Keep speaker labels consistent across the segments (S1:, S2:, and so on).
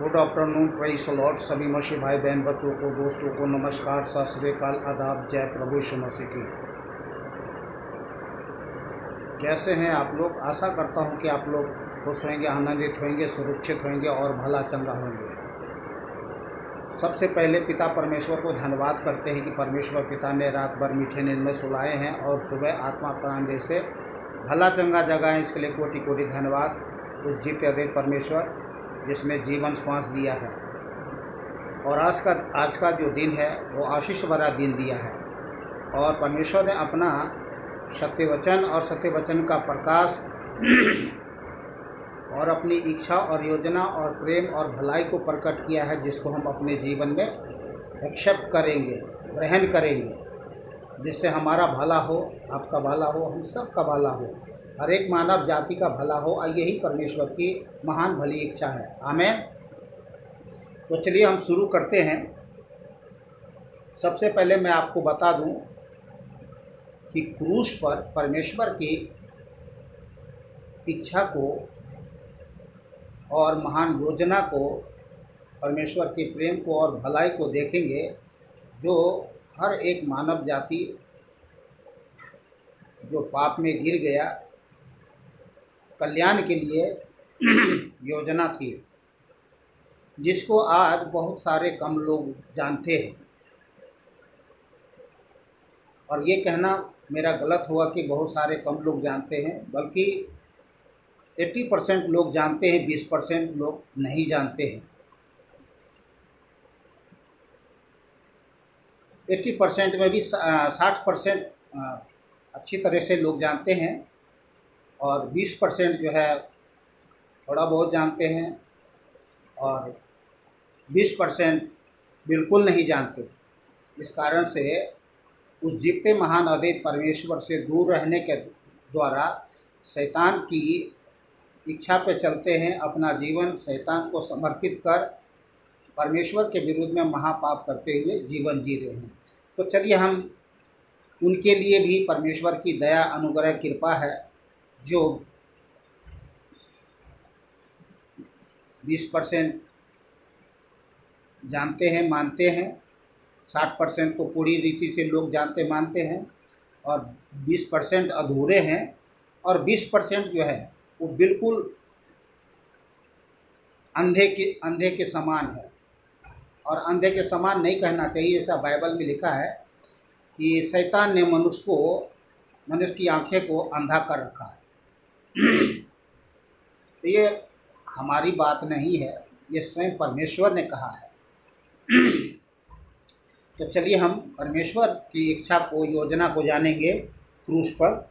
S1: Good afternoon, praise the Lord. सभी मसीह भाई बहन बच्चों को, दोस्तों को नमस्कार, सत श्री अकाल, आदाब, जय प्रभु यीशु मसीह की। कैसे हैं आप लोग? आशा करता हूं कि आप लोग खुश होंगे, आनंदित होंगे, सुरक्षित होंगे और भला चंगा होंगे। सबसे पहले पिता परमेश्वर को धन्यवाद करते हैं कि परमेश्वर पिता ने रात भर मीठे नींद में सुलाए हैं और सुबह आत्मा प्राण दे से भला चंगा जगह है। इसके लिए कोटि कोटि धन्यवाद उस जीवित अद्वैत परमेश्वर जिसने जीवन श्वास दिया है। और आज का जो दिन है वो आशीष भरा दिन दिया है और परमेश्वर ने अपना सत्य वचन और सत्य वचन का प्रकाश और अपनी इच्छा और योजना और प्रेम और भलाई को प्रकट किया है, जिसको हम अपने जीवन में एक्सेप्ट करेंगे, ग्रहण करेंगे, जिससे हमारा भला हो, आपका भला हो, हम सब का भला हो, हर एक मानव जाति का भला हो। यही परमेश्वर की महान भली इच्छा है। आमीन। तो चलिए हम शुरू करते हैं। सबसे पहले मैं आपको बता दूं कि क्रूस पर परमेश्वर की इच्छा को और महान योजना को, परमेश्वर के प्रेम को और भलाई को देखेंगे, जो हर एक मानव जाति जो पाप में गिर गया, कल्याण के लिए योजना थी, जिसको आज बहुत सारे कम लोग जानते हैं। और ये कहना मेरा गलत हुआ कि बहुत सारे कम लोग जानते हैं, बल्कि 80% लोग जानते हैं, 20% लोग नहीं जानते हैं। 80% में भी 60% अच्छी तरह से लोग जानते हैं और 20% जो है थोड़ा बहुत जानते हैं और 20% बिल्कुल नहीं जानते। इस कारण से उस जीवते महान अद्वैत परमेश्वर से दूर रहने के द्वारा शैतान की इच्छा पे चलते हैं, अपना जीवन शैतान को समर्पित कर परमेश्वर के विरुद्ध में महापाप करते हुए जीवन जी रहे हैं। तो चलिए हम उनके लिए भी परमेश्वर की दया, अनुग्रह, कृपा है, जो 20% जानते हैं, मानते हैं, 60% को पूरी रीति से लोग जानते मानते हैं और 20% अधूरे हैं और 20% जो है वो बिल्कुल अंधे के समान है। और अंधे के समान नहीं कहना चाहिए, ऐसा बाइबल में लिखा है कि शैतान ने मनुष्य की आंखें को अंधा कर रखा है। तो ये हमारी बात नहीं है, ये स्वयं परमेश्वर ने कहा है। तो चलिए हम परमेश्वर की इच्छा को, योजना को जानेंगे। क्रूस पर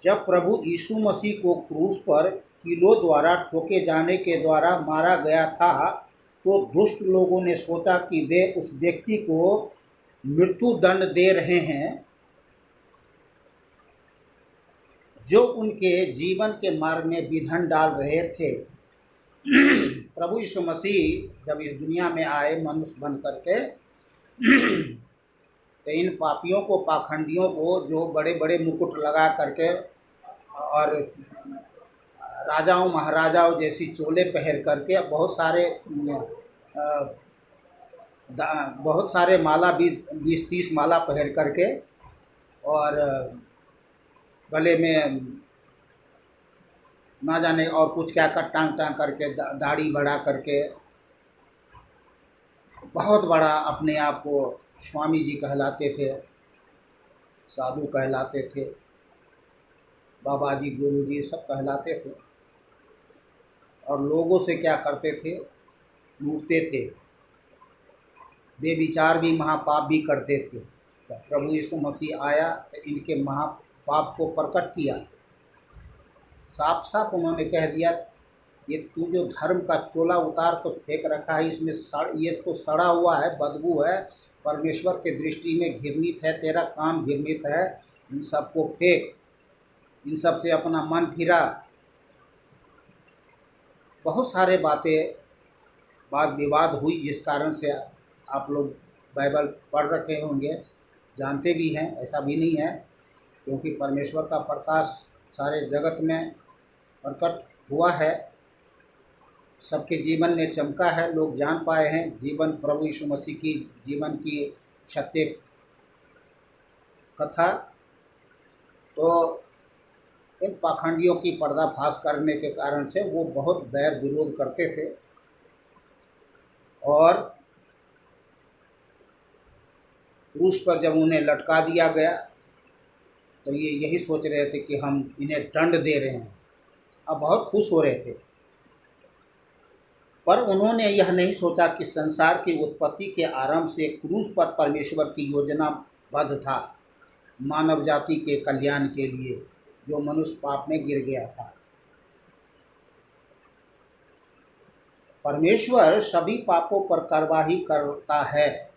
S1: जब प्रभु यीशु मसीह को क्रूस पर कीलों द्वारा ठोके जाने के द्वारा मारा गया था, तो दुष्ट लोगों ने सोचा कि वे उस व्यक्ति को मृत्यु दंड दे रहे हैं, जो उनके जीवन के मार्ग में विघन डाल रहे थे। प्रभु यीशु मसीह जब इस दुनिया में आए मनुष्य बन करके, तो इन पापियों को, पाखंडियों को, जो बड़े बड़े मुकुट लगा करके और राजाओं महाराजाओं जैसी चोले पहन करके, बहुत सारे माला, 20-30 माला पहन करके और गले में ना जाने और कुछ क्या कर टांग करके, दाढ़ी बढ़ा करके, बहुत बड़ा अपने आप को स्वामी जी कहलाते थे, साधु कहलाते थे, बाबा जी, गुरु जी सब कहलाते थे। और लोगों से क्या करते थे? लूटते थे, बेविचार भी, महापाप भी करते थे। जब प्रभु यीशु मसीह आया तो इनके महापाप को प्रकट किया। साफ साफ उन्होंने कह दिया, ये तू जो धर्म का चोला उतार को फेंक रखा है, इसमें ये तो सड़ा हुआ है, बदबू है, परमेश्वर के दृष्टि में घृणित है, तेरा काम घृणित है, इन सबको फेंक, इन सब से अपना मन फिरा। बहुत सारे बातें, वाद विवाद हुई, जिस कारण से आप लोग बाइबल पढ़ रखे होंगे, जानते भी हैं, ऐसा भी नहीं है, क्योंकि परमेश्वर का प्रकाश सारे जगत में प्रकट हुआ है सबके जीवन में चमका है, लोग जान पाए हैं जीवन प्रभु यीशु मसीह की जीवन की सत्य कथा। तो इन पाखंडियों की पर्दाफाश करने के कारण से वो बहुत बैर विरोध करते थे और क्रूस पर जब उन्हें लटका दिया गया तो ये यही सोच रहे थे कि हम इन्हें दंड दे रहे हैं। अब बहुत खुश हो रहे थे, पर उन्होंने यह नहीं सोचा कि संसार की उत्पत्ति के आरंभ से क्रूस पर परमेश्वर की योजना बद्ध था, मानव जाति के कल्याण के लिए, जो मनुष्य पाप में गिर गया था। परमेश्वर सभी पापों पर कार्रवाई करता है।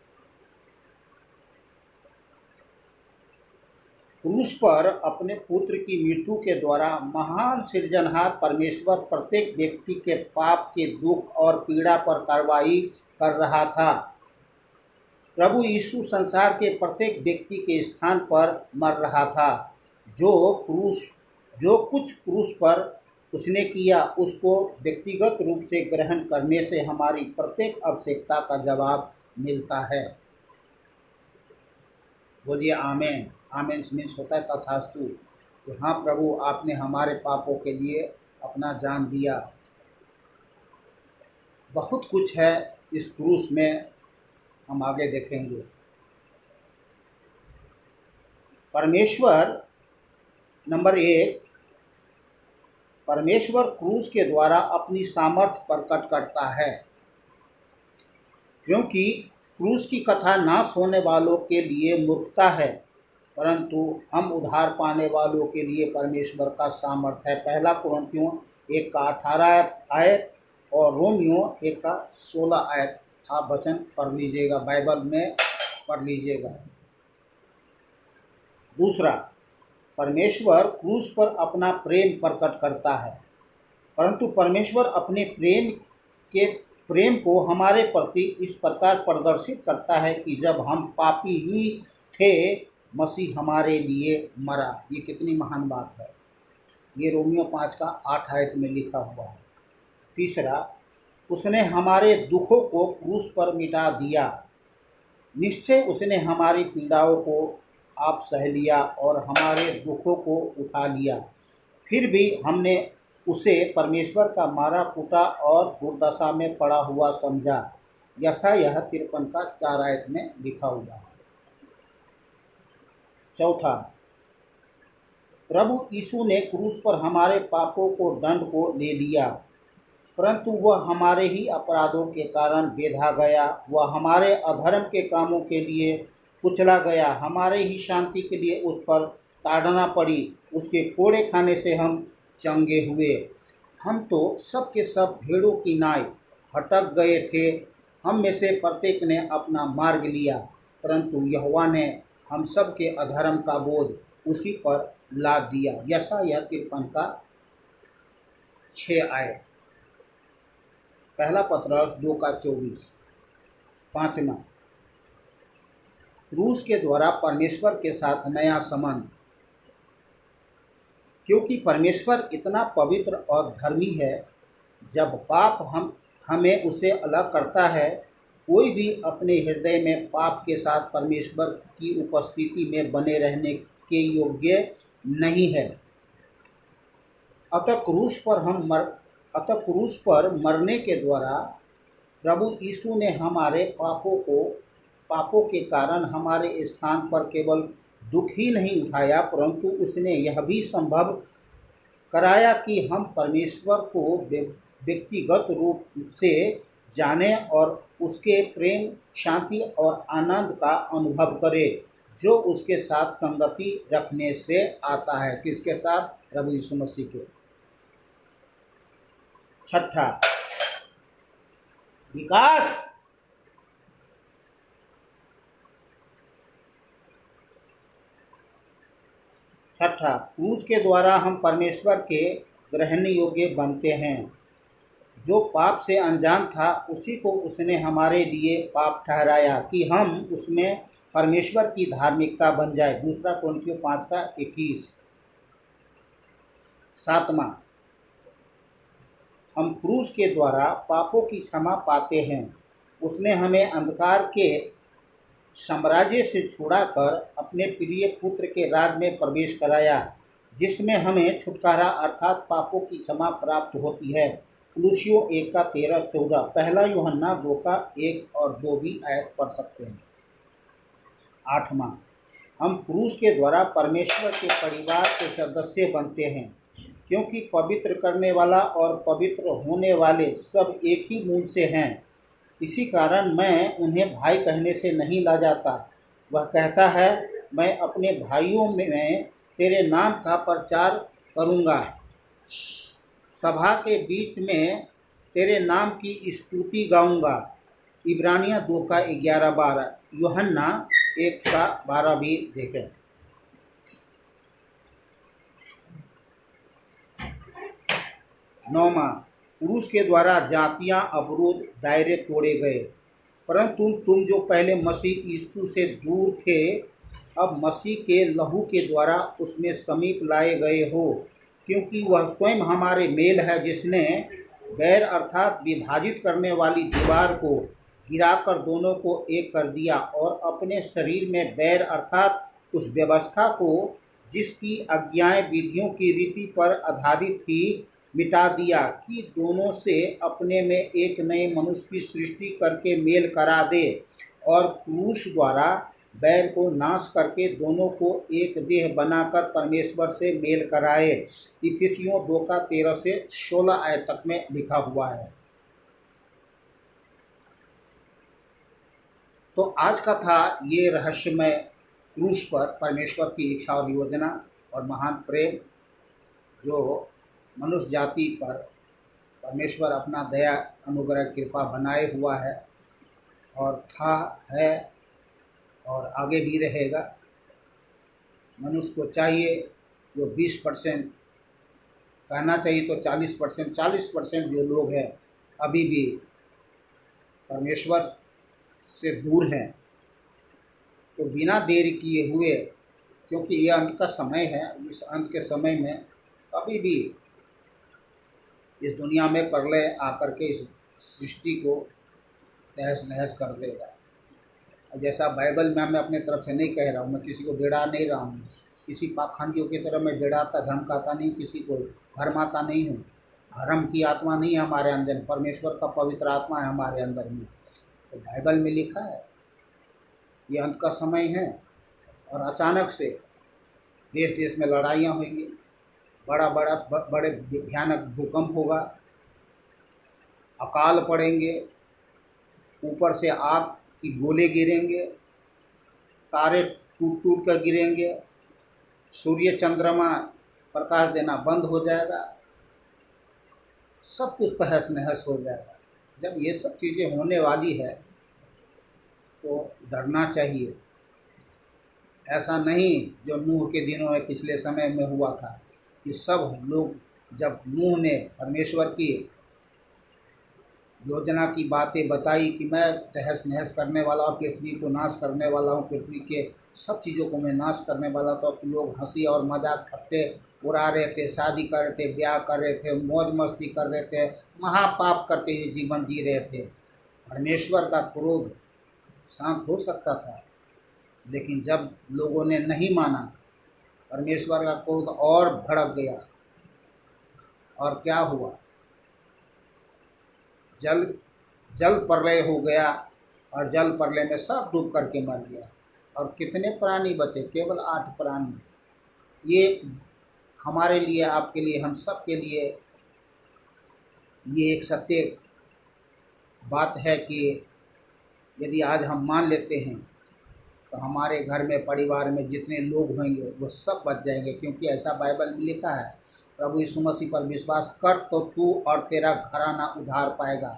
S1: क्रूस पर अपने पुत्र की मृत्यु के द्वारा महान सृजनहार परमेश्वर प्रत्येक व्यक्ति के पाप के दुख और पीड़ा पर कार्रवाई कर रहा था। प्रभु यीशु संसार के प्रत्येक व्यक्ति के स्थान पर मर रहा था। जो कुछ क्रूस पर उसने किया उसको व्यक्तिगत रूप से ग्रहण करने से हमारी प्रत्येक आवश्यकता का जवाब मिलता है। बोलिए आमीन। आमीन मीन्स होता है तथास्तु, कि हाँ प्रभु आपने हमारे पापों के लिए अपना जान दिया। बहुत कुछ है इस क्रूस में, हम आगे देखेंगे। परमेश्वर नंबर 1, परमेश्वर क्रूस के द्वारा अपनी सामर्थ्य प्रकट करता है, क्योंकि क्रूस की कथा नाश होने वालों के लिए मूर्खता है, परंतु हम उद्धार पाने वालों के लिए परमेश्वर का सामर्थ्य है। पहला कुरिन्थियों 1:18 आयत और रोमियो 1:16 आयत आप वचन पढ़ लीजिएगा, बाइबल में पढ़ लीजिएगा। दूसरा, परमेश्वर क्रूस पर अपना प्रेम प्रकट करता है, परंतु परमेश्वर अपने प्रेम को हमारे प्रति इस प्रकार प्रदर्शित करता है कि जब हम पापी ही थे मसीह हमारे लिए मरा। ये कितनी महान बात है। ये रोमियो 5:8 आयत में लिखा हुआ है। तीसरा, उसने हमारे दुखों को क्रूस पर मिटा दिया। निश्चय उसने हमारी पीड़ाओं को आप सह लिया और हमारे दुखों को उठा लिया। फिर भी हमने उसे परमेश्वर का मारा कूटा और दुर्दशा में पड़ा हुआ समझा। यशायाह 53:4 आयत में लिखा हुआ है। चौथा, प्रभु यीशु ने क्रूस पर हमारे पापों को दंड को ले लिया, परंतु वह हमारे ही अपराधों के कारण बेधा गया, वह हमारे अधर्म के कामों के लिए कुचला गया, हमारे ही शांति के लिए उस पर ताड़ना पड़ी, उसके कोड़े खाने से हम चंगे हुए। हम तो सब के सब भेड़ों की नाई भटक गए थे, हम में से प्रत्येक ने अपना मार्ग लिया, परंतु यहोवा ने हम सब के अधर्म का बोझ उसी पर लाद दिया। यशायाह 53:6 आयत। पहला पतरस 2:24। पाँचवा, क्रूस के द्वारा परमेश्वर के साथ नया संबंध। क्योंकि परमेश्वर इतना पवित्र और धर्मी है, जब पाप हमें उसे अलग करता है, कोई भी अपने हृदय में पाप के साथ परमेश्वर की उपस्थिति में बने रहने के योग्य नहीं है। अतः क्रूस पर मरने के द्वारा प्रभु यीशु ने हमारे पापों के कारण हमारे स्थान पर केवल दुख ही नहीं उठाया, परंतु उसने यह भी संभव कराया कि हम परमेश्वर को व्यक्तिगत रूप से जानें और उसके प्रेम, शांति और आनंद का अनुभव करें, जो उसके साथ संगति रखने से आता है। किसके साथ? प्रभु यीशु मसीह के। छठा, विकास। छठा, क्रूस के द्वारा हम परमेश्वर के ग्रहण योग्य बनते हैं। जो पाप से अनजान था उसी को उसने हमारे लिए पाप ठहराया कि हम उसमें परमेश्वर की धार्मिकता बन जाए। दूसरा कुरिन्थियों 5:21। सातवां, हम क्रूस के द्वारा पापों की क्षमा पाते हैं। उसने हमें अंधकार के साम्राज्य से छुड़ाकर अपने प्रिय पुत्र के राज में प्रवेश कराया, जिसमें हमें छुटकारा अर्थात पापों की क्षमा प्राप्त होती है। कुलुसियों 1 का 13-14, पहला यूहन्ना 2 का 1 और 2 भी आयत पढ़ सकते हैं। 8वां, हम क्रूस के द्वारा परमेश्वर के परिवार के सदस्य बनते हैं, क्योंकि पवित्र करने वाला और पवित्र होने वाले सब एक ही मूल से हैं। इसी कारण मैं उन्हें भाई कहने से नहीं लाजाता। वह कहता है, मैं अपने भाइयों में तेरे नाम का प्रचार करूँगा, सभा के बीच में तेरे नाम की स्तुति गाऊँगा। इब्रानियाँ 2 का 11-12, यूहन्ना 1 का 12 भी देखें। 9वां, क्रूस के द्वारा जातियां अवरोध दायरे तोड़े गए, परंतु तुम जो पहले मसीह यीशु से दूर थे अब मसीह के लहू के द्वारा उसमें समीप लाए गए हो, क्योंकि वह स्वयं हमारे मेल है, जिसने गैर अर्थात विभाजित करने वाली दीवार को गिराकर दोनों को एक कर दिया और अपने शरीर में बैर अर्थात उस व्यवस्था को जिसकी आज्ञाएं विधियों की रीति पर आधारित थी मिटा दिया, कि दोनों से अपने में एक नए मनुष्य की सृष्टि करके मेल करा दे और क्रूस द्वारा बैर को नाश करके दोनों को एक देह बनाकर परमेश्वर से मेल कराए। इफिसियों 2 का 13 से 16 आयत तक में लिखा हुआ है। तो आज का था ये रहस्यमय क्रूस पर परमेश्वर की इच्छा और योजना और महान प्रेम, जो मनुष्य जाति पर परमेश्वर अपना दया अनुग्रह कृपा बनाए हुआ है और था, है और आगे भी रहेगा। मनुष्य को चाहिए जो 20% कहना चाहिए तो 40% जो लोग हैं अभी भी परमेश्वर से दूर हैं, तो बिना देर किए हुए, क्योंकि यह अंत का समय है, इस अंत के समय में कभी भी इस दुनिया में प्रलय आकर के इस सृष्टि को तहस नहस कर देगा। जैसा बाइबल में मैं अपने तरफ से नहीं कह रहा हूँ, मैं किसी को डेरा नहीं रहा हूँ, किसी पाखंडियों की तरह मैं डेराता धमकाता नहीं, किसी को भरमाता नहीं हूँ। धर्म की आत्मा नहीं है हमारे अंदर, परमेश्वर का पवित्र आत्मा है हमारे अंदर में। तो बाइबल में लिखा है ये अंत का समय है और अचानक से देश देश में लड़ाइयाँ होंगी, बड़े भयानक भूकंप होगा, अकाल पड़ेंगे, ऊपर से आग की गोले गिरेंगे, तारे टूट टूट कर गिरेंगे, सूर्य चंद्रमा प्रकाश देना बंद हो जाएगा, सब कुछ तहस नहस हो जाएगा। जब ये सब चीज़ें होने वाली है तो डरना चाहिए। ऐसा नहीं जो नूह के दिनों में पिछले समय में हुआ था कि सब लोग जब नूह ने परमेश्वर की योजना की बातें बताई कि मैं तहस नहस करने वाला हूँ, पृथ्वी को नाश करने वाला हूँ, पृथ्वी के सब चीज़ों को मैं नाश करने वाला, तो लोग हंसी और मजाक ठट्टे उड़ा रहे थे, शादी कर रहे थे, ब्याह कर रहे थे, मौज मस्ती कर रहे थे, महापाप करते हुए जीवन जी रहे थे। परमेश्वर का क्रोध शांत हो सकता था, लेकिन जब लोगों ने नहीं माना, परमेश्वर का क्रोध और भड़क गया। और क्या हुआ? जल प्रलय हो गया और जल प्रलय में सब डूब करके मर गया। और कितने प्राणी बचे? केवल 8 प्राणी। ये हमारे लिए, आपके लिए, हम सब के लिए ये एक सत्य बात है कि यदि आज हम मान लेते हैं तो हमारे घर में, परिवार में जितने लोग होंगे वो सब बच जाएंगे, क्योंकि ऐसा बाइबल में लिखा है, प्रभु यीशु मसीह पर विश्वास कर तो तू और तेरा घराना उद्धार पाएगा।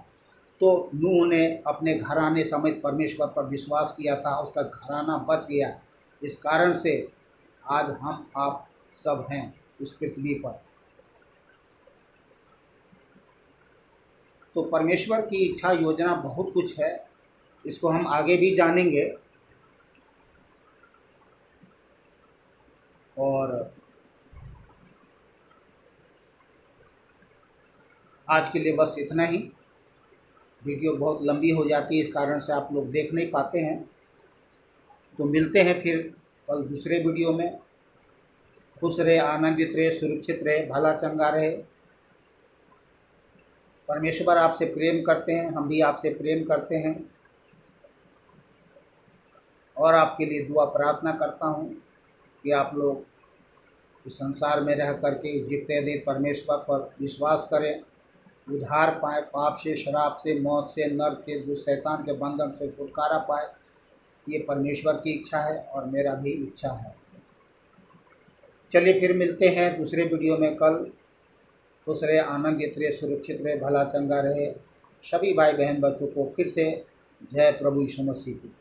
S1: तो नूह ने अपने घराने समेत परमेश्वर पर विश्वास किया था, उसका घराना बच गया। इस कारण से आज हम आप सब हैं इस पृथ्वी पर। तो परमेश्वर की इच्छा योजना बहुत कुछ है, इसको हम आगे भी जानेंगे। और आज के लिए बस इतना ही। वीडियो बहुत लंबी हो जाती है, इस कारण से आप लोग देख नहीं पाते हैं। तो मिलते हैं फिर कल दूसरे वीडियो में। खुश रहे, आनंदित रहे, सुरक्षित रहे, भला चंगा रहे। परमेश्वर आपसे प्रेम करते हैं, हम भी आपसे प्रेम करते हैं और आपके लिए दुआ प्रार्थना करता हूँ कि आप लोग इस संसार में रह करके जितने देर परमेश्वर पर विश्वास करें, उद्धार पाए, पाप से, शराब से, मौत से, नर्क से, दुष्ट शैतान के बंधन से छुटकारा पाए। ये परमेश्वर की इच्छा है और मेरा भी इच्छा है। चलिए फिर मिलते हैं दूसरे वीडियो में कल। खुश रहे, आनंदित रहे, सुरक्षित रहे, भला चंगा रहे। सभी भाई बहन बच्चों को फिर से जय प्रभु यीशु मसीह की।